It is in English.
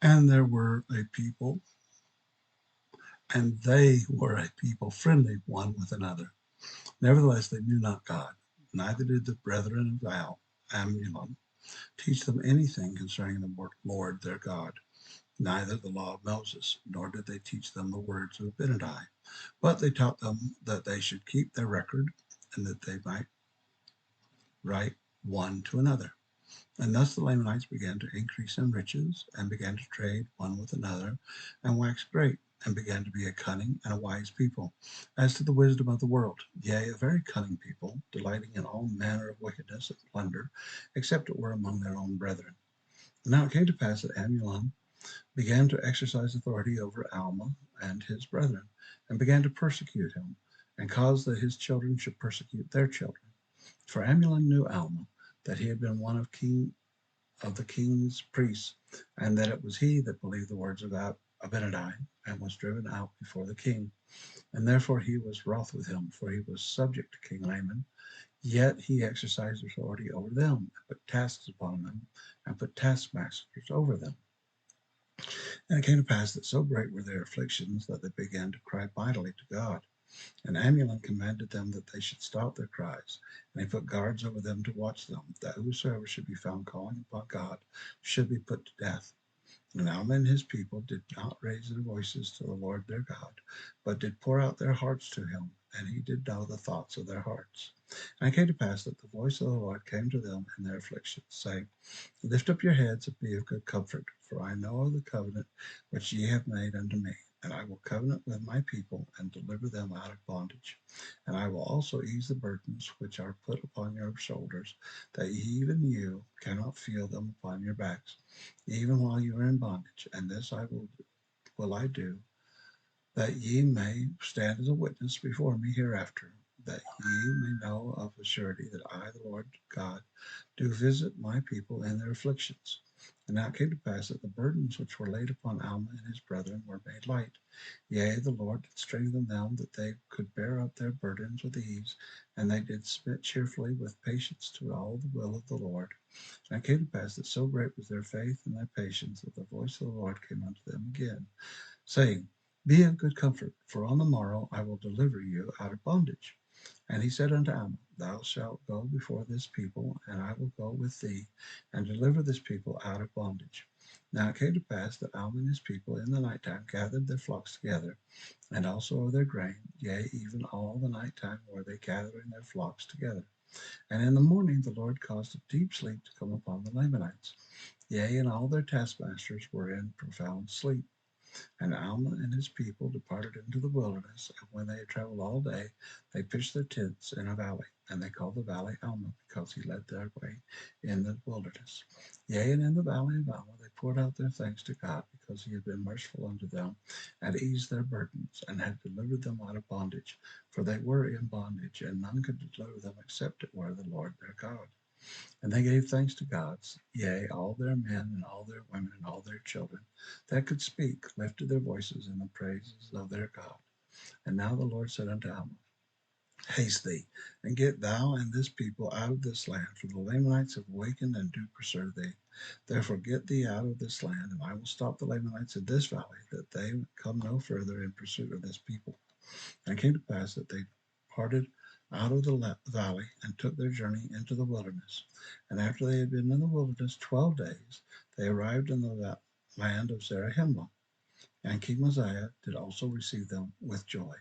And there were a people, and they were a people friendly one with another. Nevertheless, they knew not God, neither did the brethren of Amulon teach them anything concerning the Lord their God, neither the law of Moses, nor did they teach them the words of Abinadi. But they taught them that they should keep their record, and that they might write one to another. And thus the Lamanites began to increase in riches, and began to trade one with another, and waxed great, and began to be a cunning and a wise people, as to the wisdom of the world, yea, a very cunning people, delighting in all manner of wickedness and plunder, except it were among their own brethren. And now it came to pass that Amulon began to exercise authority over Alma and his brethren, and began to persecute him, and caused that his children should persecute their children. For Amulon knew Alma, that he had been one of the king's priests, and that it was he that believed the words of Abinadi, and was driven out before the king. And therefore he was wroth with him, for he was subject to King Laman. Yet he exercised authority over them, and put tasks upon them, and put taskmasters over them. And it came to pass that so great were their afflictions that they began to cry mightily to God. And Amulon commanded them that they should stop their cries, and he put guards over them to watch them, that whosoever should be found calling upon God should be put to death. And Alma and his people did not raise their voices to the Lord their God, but did pour out their hearts to him, and he did know the thoughts of their hearts. And it came to pass that the voice of the Lord came to them in their afflictions, saying, Lift up your heads and be of good comfort, for I know of the covenant which ye have made unto me. And I will covenant with my people, and deliver them out of bondage. And I will also ease the burdens which are put upon your shoulders, that even you cannot feel them upon your backs, even while you are in bondage. And this will I do, that ye may stand as a witness before me hereafter, that ye may know of a surety that I, the Lord God, do visit my people in their afflictions. And now it came to pass that the burdens which were laid upon Alma and his brethren were made light. Yea, the Lord did strengthen them that they could bear up their burdens with ease, and they did submit cheerfully with patience to all the will of the Lord. And it came to pass that so great was their faith and their patience that the voice of the Lord came unto them again, saying, Be of good comfort, for on the morrow I will deliver you out of bondage. And he said unto Ammon, Thou shalt go before this people, and I will go with thee, and deliver this people out of bondage. Now it came to pass that Ammon and his people in the night time gathered their flocks together, and also of their grain, yea, even all the night time were they gathering their flocks together. And in the morning the Lord caused a deep sleep to come upon the Lamanites. Yea, and all their taskmasters were in profound sleep. And Alma and his people departed into the wilderness, and when they had traveled all day, they pitched their tents in a valley, and they called the valley Alma, because he led their way in the wilderness. Yea, and in the valley of Alma they poured out their thanks to God, because he had been merciful unto them, and eased their burdens, and had delivered them out of bondage. For they were in bondage, and none could deliver them except it were the Lord their God. And they gave thanks to God, yea, all their men and all their women and all their children that could speak lifted their voices in the praises of their God. And now the Lord said unto Alma, Haste thee, and get thou and this people out of this land, for the Lamanites have awakened and do pursue thee. Therefore get thee out of this land, and I will stop the Lamanites in this valley, that they come no further in pursuit of this people. And it came to pass that they parted out of the valley and took their journey into the wilderness. And after they had been in the wilderness 12 days, they arrived in the land of Zarahemla. And King Mosiah did also receive them with joy.